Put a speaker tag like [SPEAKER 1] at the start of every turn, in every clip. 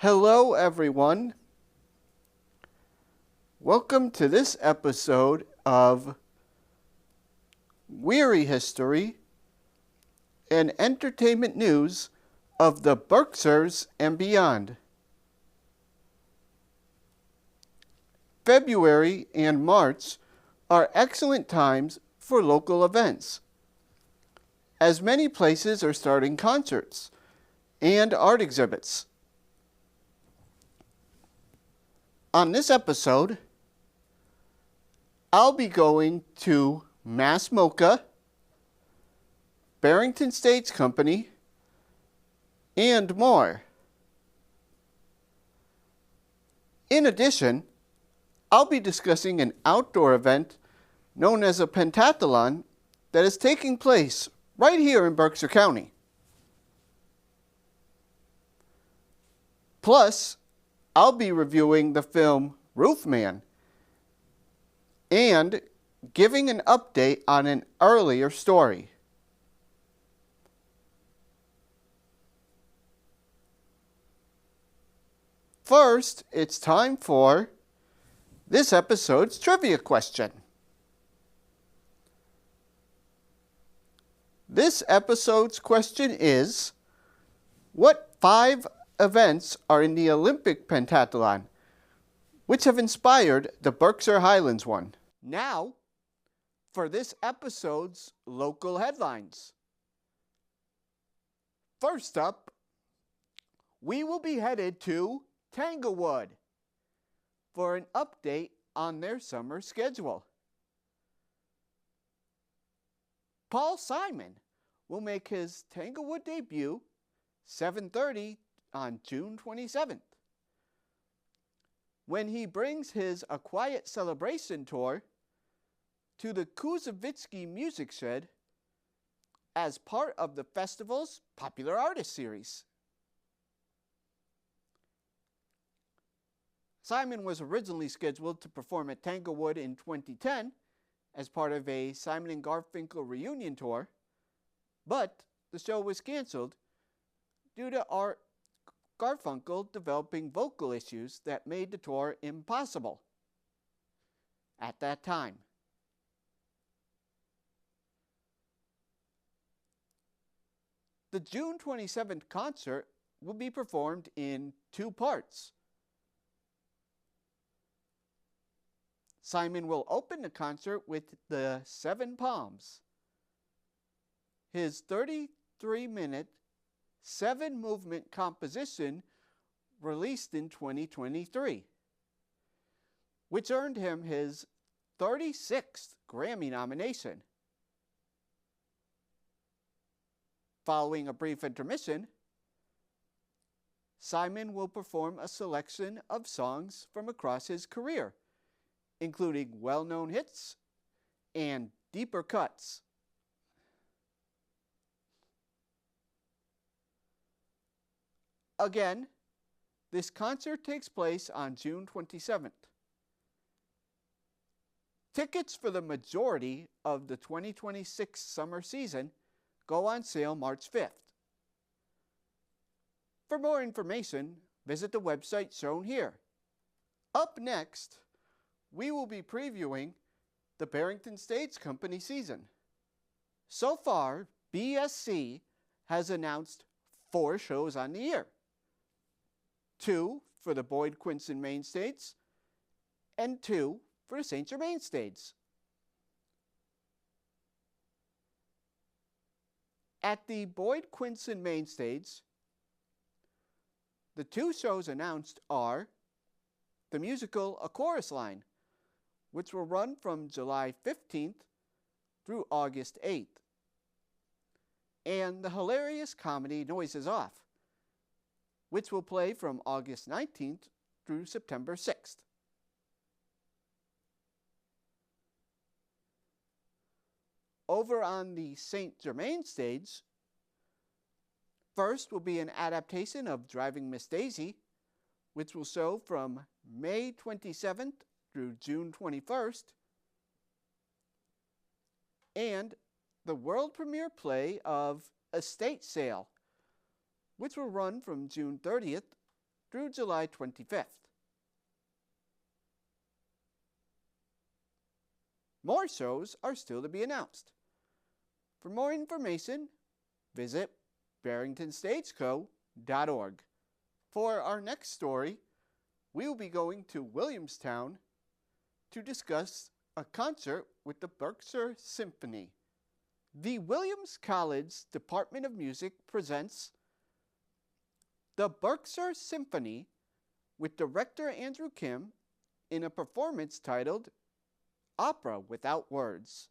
[SPEAKER 1] Hello, everyone. Welcome to this episode of Wehry History and Entertainment News of the Berkshires and beyond. February and March are excellent times for local events, as many places are starting concerts and art exhibits. On this episode, I'll be going to Mass MOCA, Barrington States Company, and more. In addition, I'll be discussing an outdoor event known as a pentathlon that is taking place right here in Berkshire County. Plus, I'll be reviewing the film Roofman and giving an update on an earlier story. First, it's time for this episode's trivia question. This episode's question is, what 5 events are in the Olympic pentathlon, which have inspired the Berkshire Highlands one? Now, for this episode's local headlines. First up, we will be headed to Tanglewood for an update on their summer schedule. Paul Simon will make his Tanglewood debut 7:30 on June 27th, when he brings his A Quiet Celebration tour to the Kuzovitsky Music Shed as part of the festival's Popular Artist Series. Simon was originally scheduled to perform at Tanglewood in 2010 as part of a Simon and Garfunkel reunion tour, but the show was canceled due to Art Garfunkel developing vocal issues that made the tour impossible at that time. The June 27th concert will be performed in 2 parts. Simon will open the concert with the 7 Palms, his 33-minute, 7-movement composition released in 2023, which earned him his 36th Grammy nomination. Following a brief intermission, Simon will perform a selection of songs from across his career, including well-known hits and deeper cuts. Again, this concert takes place on June 27th. Tickets for the majority of the 2026 summer season go on sale March 5th. For more information, visit the website shown here. Up next, we will be previewing the Barrington States Company season. So far, BSC has announced 4 shows on the year. 2 for the Boyd Quinson Main Stage and 2 for the St. Germain Stage. At the Boyd Quinson Main Stage, the 2 shows announced are the musical A Chorus Line, which will run from July 15th through August 8th, and the hilarious comedy Noises Off, which will play from August 19th through September 6th. Over on the St. Germain Stage, first will be an adaptation of Driving Miss Daisy, which will show from May 27th through June 21st, and the world premiere play of Estate Sale, which will run from June 30th through July 25th. More shows are still to be announced. For more information, visit barringtonstageco.org. For our next story, we will be going to Williamstown to discuss a concert with the Berkshire Symphony. The Williams College Department of Music presents the Berkshire Symphony with director Andrew Kim in a performance titled Opera Without Words.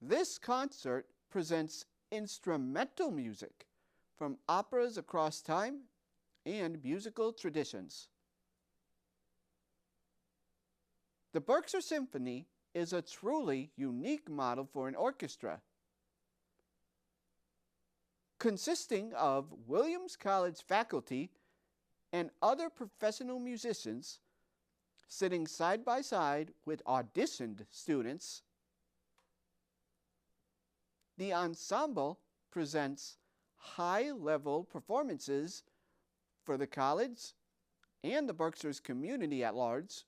[SPEAKER 1] This concert presents instrumental music from operas across time and musical traditions. The Berkshire Symphony is a truly unique model for an orchestra, consisting of Williams College faculty and other professional musicians sitting side by side with auditioned students. The ensemble presents high-level performances for the college and the Berkshire's community at large,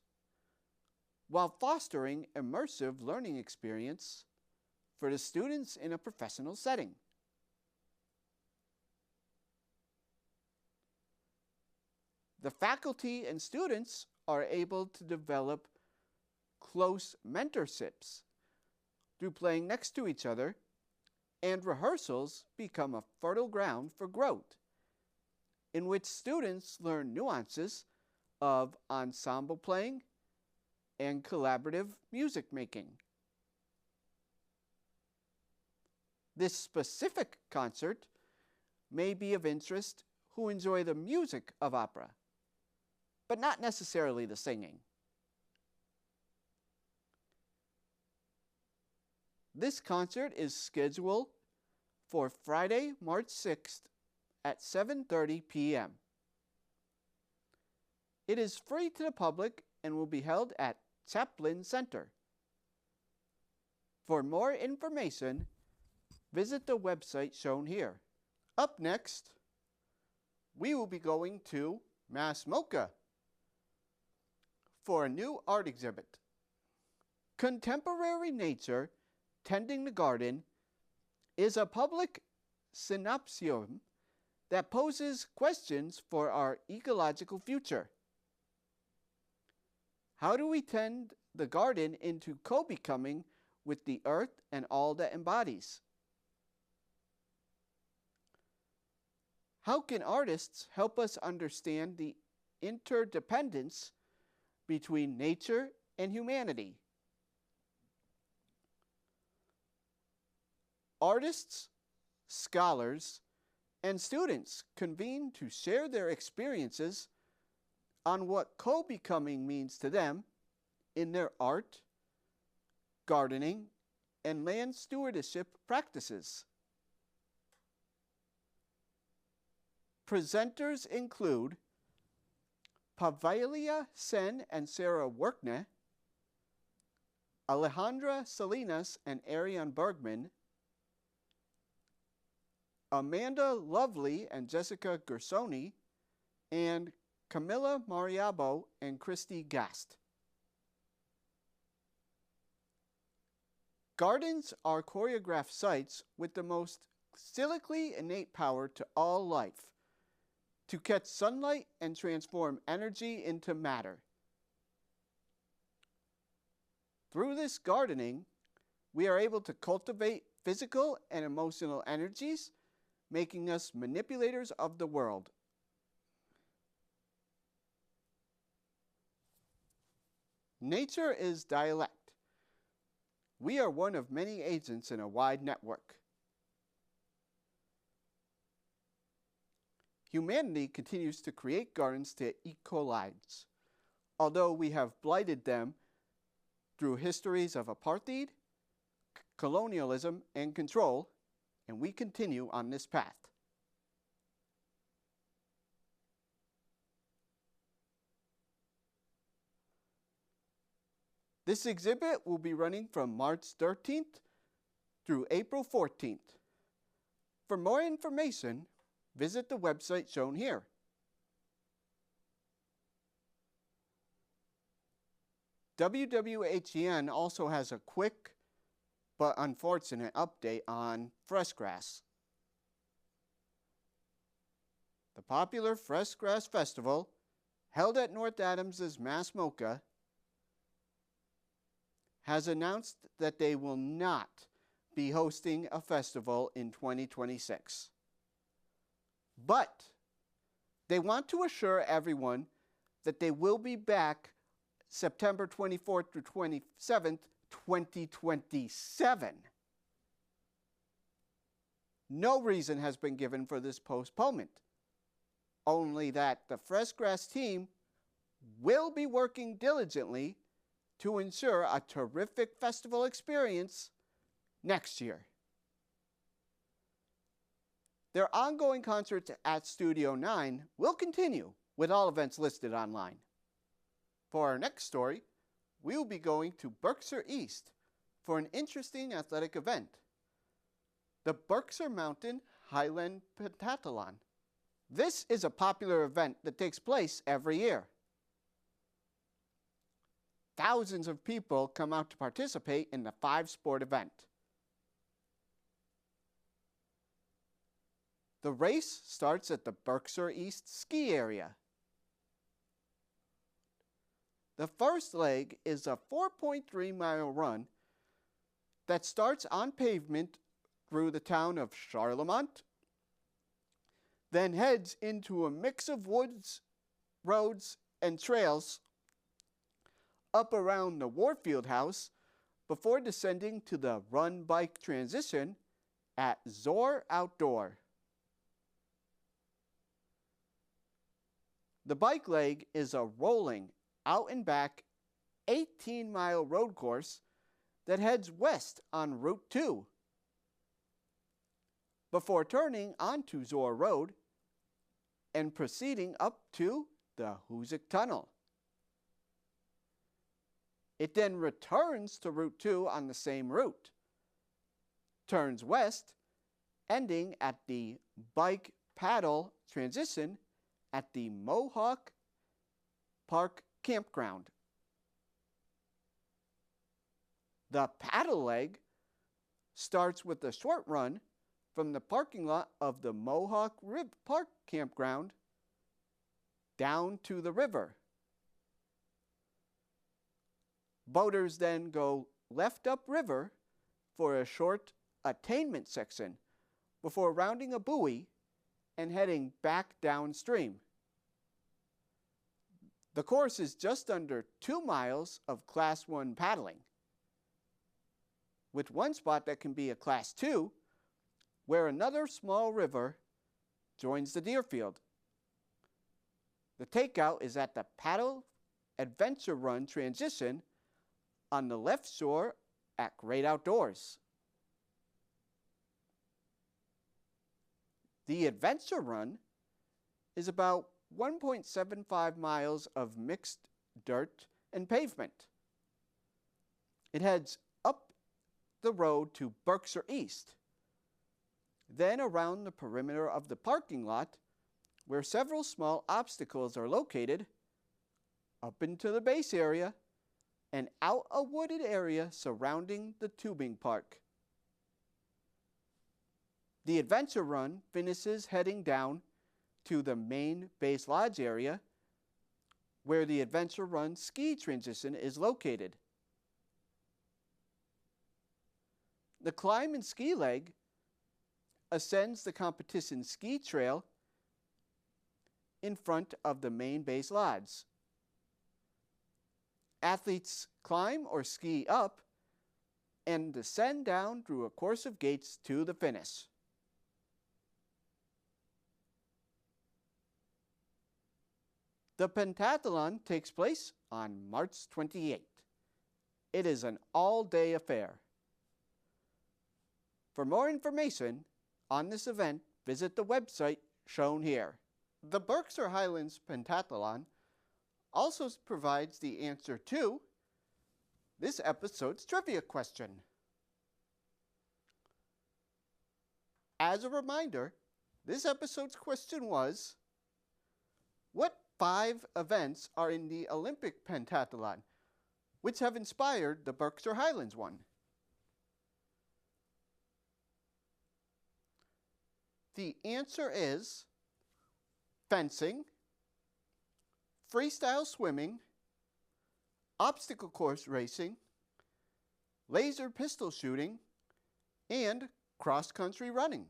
[SPEAKER 1] while fostering immersive learning experience for the students in a professional setting. The faculty and students are able to develop close mentorships through playing next to each other, and rehearsals become a fertile ground for growth, in which students learn nuances of ensemble playing and collaborative music making. This specific concert may be of interest who enjoy the music of opera, but not necessarily the singing. This concert is scheduled for Friday, March 6th at 7:30 p.m. It is free to the public and will be held at Chaplin Center. For more information, visit the website shown here. Up next, we will be going to Mass MOCA for a new art exhibit. Contemporary Nature Tending the Garden is a public synopsium that poses questions for our ecological future. How do we tend the garden into co-becoming with the earth and all that embodies? How can artists help us understand the interdependence between nature and humanity? Artists, scholars, and students convene to share their experiences on what co-becoming means to them in their art, gardening, and land stewardship practices. Presenters include Pavelia Sen and Sarah Workne, Alejandra Salinas and Ariane Bergman, Amanda Lovely and Jessica Gersoni, and Camilla Mariabo and Christy Gast. Gardens are choreographed sites with the most stylically innate power to all life, to catch sunlight and transform energy into matter. Through this gardening, we are able to cultivate physical and emotional energies, making us manipulators of the world. Nature is dialect. We are one of many agents in a wide network. Humanity continues to create gardens to equalize, although we have blighted them through histories of apartheid, colonialism, and control, and we continue on this path. This exhibit will be running from March 13th through April 14th. For more information, visit the website shown here. WWHEN also has a quick but unfortunate update on fresh grass. The popular Fresh Grass Festival, held at North Adams' Mass MOCA, has announced that they will not be hosting a festival in 2026. But they want to assure everyone that they will be back September 24th through 27th, 2027. No reason has been given for this postponement, only that the Fresh Grass team will be working diligently to ensure a terrific festival experience next year. Their ongoing concerts at Studio 9 will continue, with all events listed online. For our next story, we will be going to Berkshire East for an interesting athletic event, the Berkshire Mountain Highland Pentathlon. This is a popular event that takes place every year. Thousands of people come out to participate in the 5-sport event. The race starts at the Berkshire East ski area. The first leg is a 4.3-mile run that starts on pavement through the town of Charlemont, then heads into a mix of woods, roads, and trails up around the Warfield House before descending to the run-bike transition at Zor Outdoor. The bike leg is a rolling, out-and-back, 18-mile road course that heads west on Route 2 before turning onto Zor Road and proceeding up to the Hoosick Tunnel. It then returns to Route 2 on the same route, turns west, ending at the bike paddle transition at the Mohawk Park Campground. The paddle leg starts with a short run from the parking lot of the Mohawk Park Campground down to the river. Boaters then go left upriver for a short attainment section before rounding a buoy and heading back downstream. The course is just under 2 miles of Class 1 paddling, with one spot that can be a Class 2, where another small river joins the Deerfield. The takeout is at the Paddle Adventure Run transition on the left shore at Great Outdoors. The Adventure Run is about 1.75 miles of mixed dirt and pavement. It heads up the road to Berkshire East, then around the perimeter of the parking lot where several small obstacles are located, up into the base area, and out a wooded area surrounding the tubing park. The Adventure Run finishes heading down to the main base lodge area where the Adventure Run ski transition is located. The climb and ski leg ascends the competition ski trail in front of the main base lodge. Athletes climb or ski up and descend down through a course of gates to the finish. The pentathlon takes place on March 28th. It is an all-day affair. For more information on this event, visit the website shown here. The Berkshire Highlands Pentathlon also provides the answer to this episode's trivia question. As a reminder, This episode's question was, what 5 events are in the Olympic pentathlon, which have inspired the Berkshire Highlands one? The answer is fencing, freestyle swimming, obstacle course racing, laser pistol shooting, and cross-country running.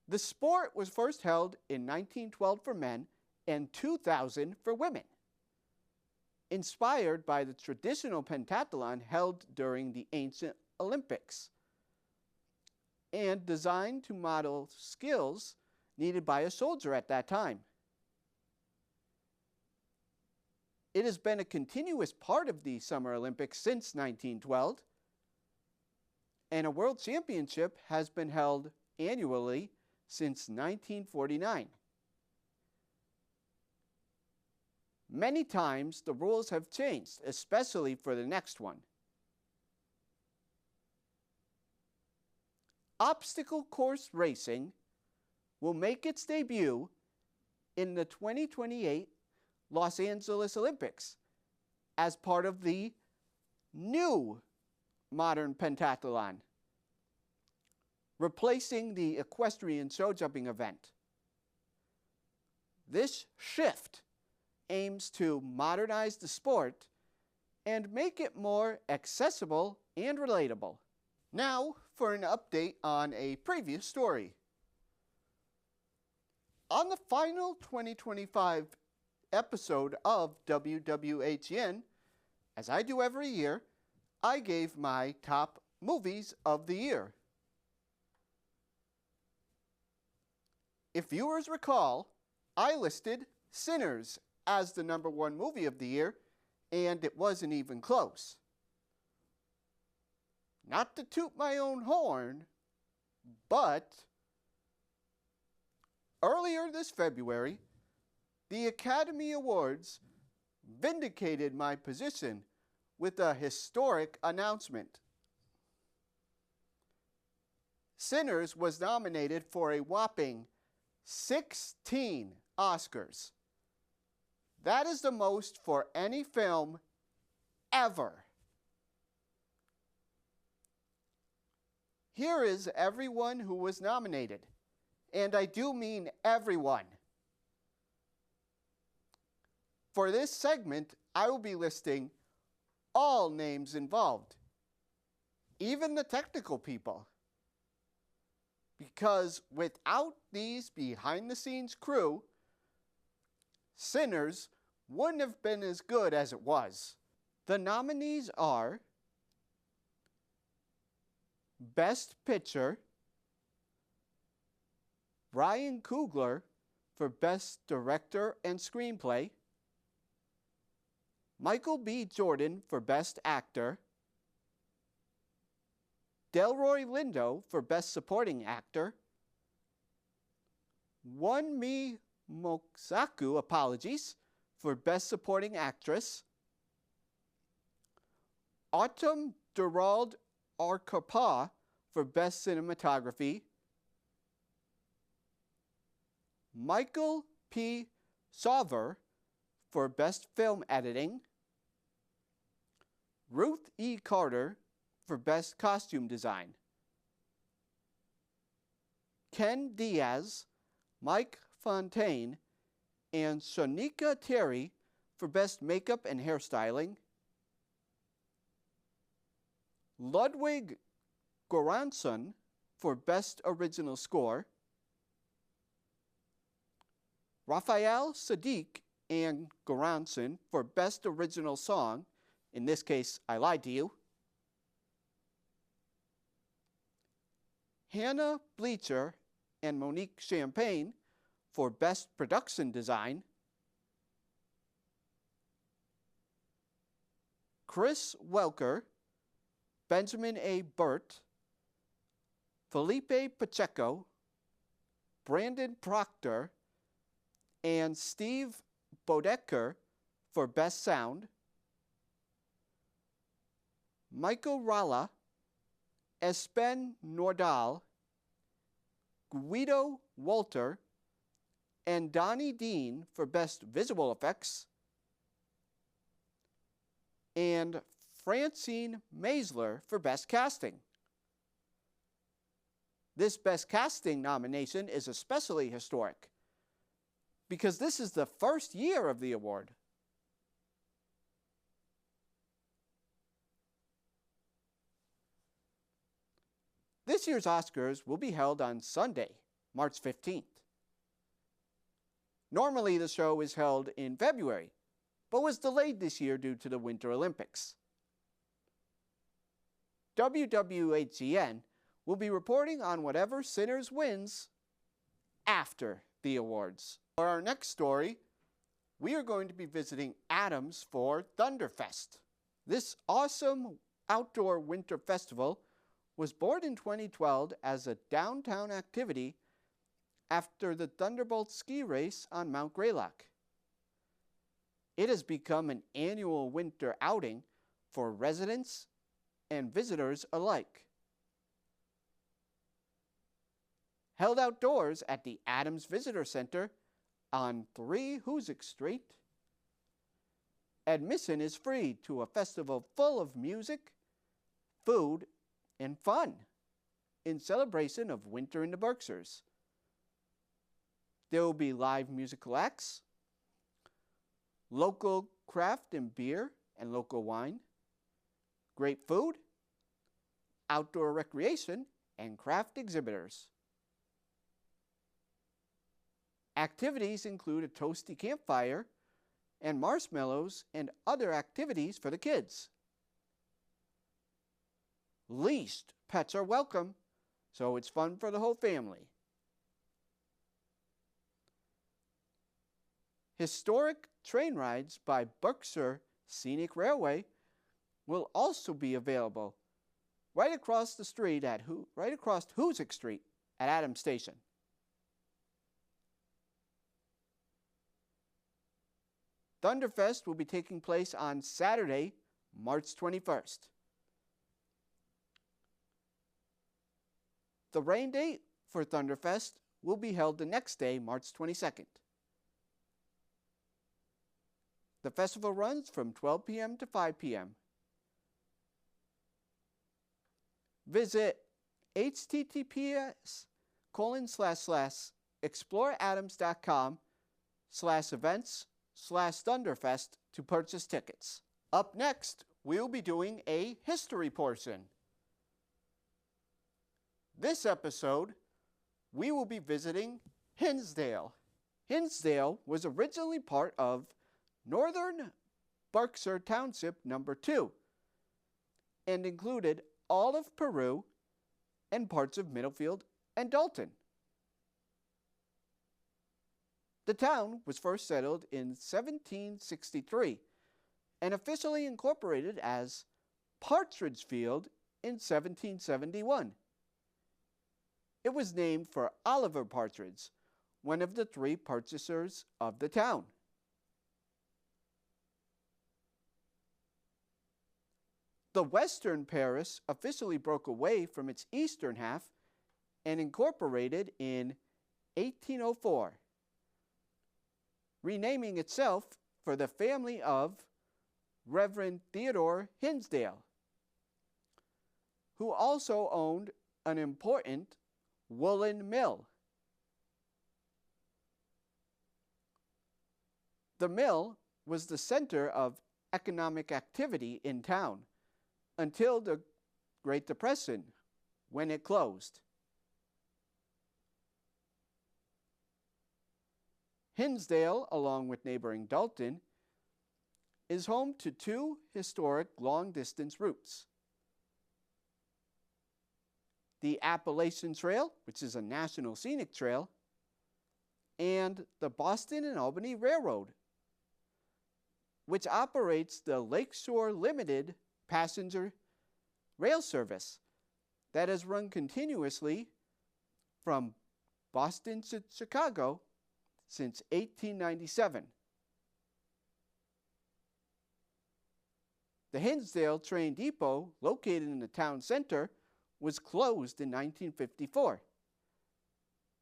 [SPEAKER 1] The sport was first held in 1912 for men and 2000 for women, inspired by the traditional pentathlon held during the ancient Olympics, and designed to model skills needed by a soldier at that time. It has been a continuous part of the Summer Olympics since 1912, and a World Championship has been held annually since 1949. Many times the rules have changed, especially for the next one. Obstacle course racing will make its debut in the 2028 Los Angeles Olympics as part of the new modern pentathlon, replacing the equestrian show jumping event. This shift aims to modernize the sport and make it more accessible and relatable. Now for an update on a previous story. On the final 2025 episode of WWHEN, as I do every year, I gave my top movies of the year. If viewers recall, I listed Sinners as the #1 movie of the year, and it wasn't even close. Not to toot my own horn, but earlier this February, the Academy Awards vindicated my position with a historic announcement. Sinners was nominated for a whopping 16 Oscars. That is the most for any film ever. Here is everyone who was nominated, and I do mean everyone. For this segment, I will be listing all names involved, even the technical people, because without these behind-the-scenes crew, Sinners wouldn't have been as good as it was. The nominees are Best Picture, Ryan Coogler for Best Director and Screenplay, Michael B. Jordan for Best Actor, Delroy Lindo for Best Supporting Actor, Wunmi Mosaku, for Best Supporting Actress, Autumn Durald Arkarpa for Best Cinematography, Michael P. Sauver for Best Film Editing, Ruth E. Carter for Best Costume Design, Ken Diaz, Mike Fontaine, and Shanika Terry for Best Makeup and Hairstyling, Ludwig Göransson for Best Original Score, Raphael Sadiq and Göransson for Best Original Song, in this case, I Lied to You, Hannah Bleacher and Monique Champagne for Best Production Design, Chris Welker, Benjamin A. Burt, Felipe Pacheco, Brandon Proctor, and Steve Bodecker for Best Sound, Michael Ralla, Espen Nordahl, Guido Walter, and Donnie Dean for Best Visual Effects, and Francine Maisler for Best Casting. This Best Casting nomination is especially historic because this is the first year of the award. This year's Oscars will be held on Sunday, March 15th. Normally the show is held in February, but was delayed this year due to the Winter Olympics. WWHEN will be reporting on whatever Sinners wins after the awards. For our next story, we are going to be visiting Adams for Thunderfest. This awesome outdoor winter festival was born in 2012 as a downtown activity after the Thunderbolt ski race on Mount Greylock. It has become an annual winter outing for residents and visitors alike. Held outdoors at the Adams Visitor Center on 3 Hoosick Street, admission is free to a festival full of music, food, and fun in celebration of winter in the Berkshires. There will be live musical acts, local craft and beer and local wine, great food, outdoor recreation, and craft exhibitors. Activities include a toasty campfire and marshmallows and other activities for the kids. Leashed pets are welcome, so it's fun for the whole family. Historic train rides by Berkshire Scenic Railway will also be available right across the street right across Hoosick Street at Adams Station. Thunderfest will be taking place on Saturday, March 21st. The rain date for Thunderfest will be held the next day, March 22nd. The festival runs from 12 p.m. to 5 p.m. Visit https://exploreadams.com/events/Thunderfest to purchase tickets. Up next, we'll be doing a history portion. This episode, we will be visiting Hinsdale. Hinsdale was originally part of Northern Berkshire Township No. 2 and included all of Peru and parts of Middlefield and Dalton. The town was first settled in 1763 and officially incorporated as Partridgefield in 1771. It was named for Oliver Partridge, one of the 3 purchasers of the town. The western parish officially broke away from its eastern half and incorporated in 1804, renaming itself for the family of Reverend Theodore Hinsdale, who also owned an important woolen mill. The mill was the center of economic activity in town until the Great Depression, when it closed. Hinsdale, along with neighboring Dalton, is home to 2 historic long-distance routes. The Appalachian Trail, which is a national scenic trail, and the Boston and Albany Railroad, which operates the Lakeshore Limited passenger rail service that has run continuously from Boston to Chicago since 1897. The Hinsdale Train Depot, located in the town center, was closed in 1954,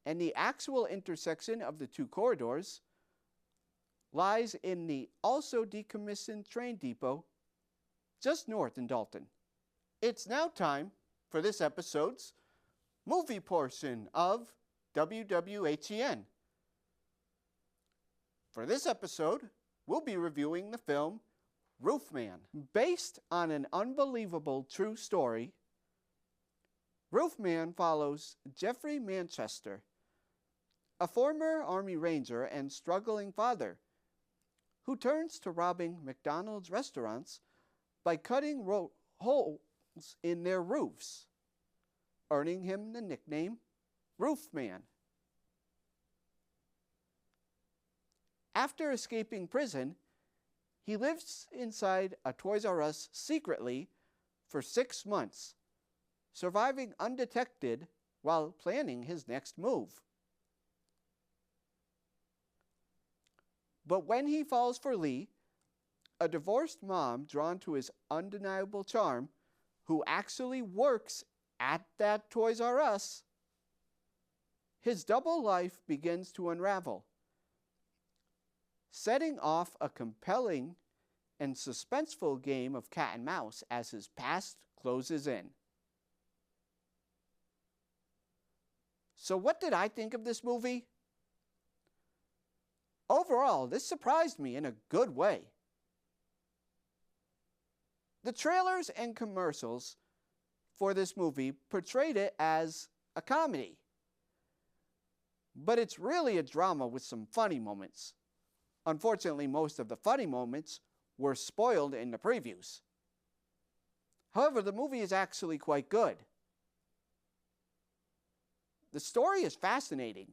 [SPEAKER 1] and the actual intersection of the two corridors lies in the also decommissioned train depot just north in Dalton. It's now time for this episode's movie portion of WWHEN. For this episode, we'll be reviewing the film Roofman. Based on an unbelievable true story, Roofman follows Jeffrey Manchester, a former Army Ranger and struggling father, who turns to robbing McDonald's restaurants by cutting holes in their roofs, earning him the nickname Roofman. After escaping prison, he lives inside a Toys R Us secretly for 6 months, surviving undetected while planning his next move. But when he falls for Lee, a divorced mom drawn to his undeniable charm, who actually works at that Toys R Us, his double life begins to unravel, setting off a compelling and suspenseful game of cat and mouse as his past closes in. So what did I think of this movie? Overall, this surprised me in a good way. The trailers and commercials for this movie portrayed it as a comedy, but it's really a drama with some funny moments. Unfortunately, most of the funny moments were spoiled in the previews. However, the movie is actually quite good. The story is fascinating,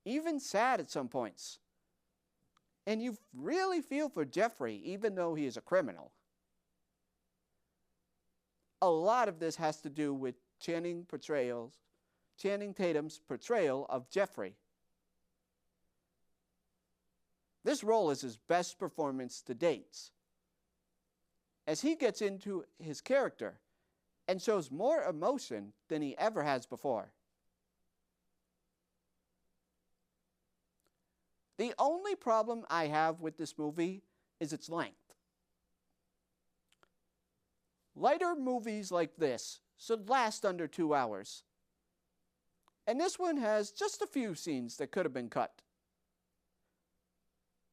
[SPEAKER 1] even sad at some points. And you really feel for Jeffrey, even though he is a criminal. A lot of this has to do with Channing Tatum's portrayal of Jeffrey. This role is his best performance to date, as he gets into his character and shows more emotion than he ever has before. The only problem I have with this movie is its length. Lighter movies like this should last under 2 hours. And this one has just a few scenes that could have been cut.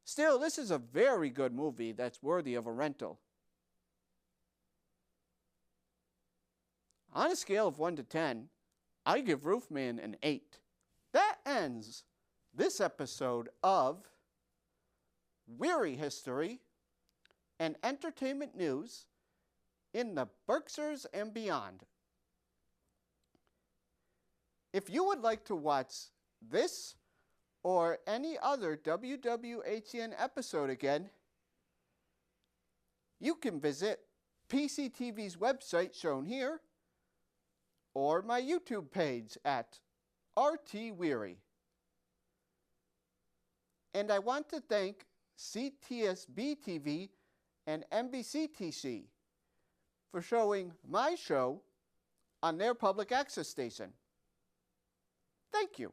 [SPEAKER 1] Still, this is a very good movie that's worthy of a rental. On a scale of 1 to 10, I give Roofman an 8. That ends this episode of Wehry History and Entertainment News in the Berkshires and beyond. If you would like to watch this or any other WWHEN episode again, you can visit PCTV's website shown here or my YouTube page at RT Wehry. And I want to thank CTSB TV and NBCTC for showing my show on their public access station. Thank you.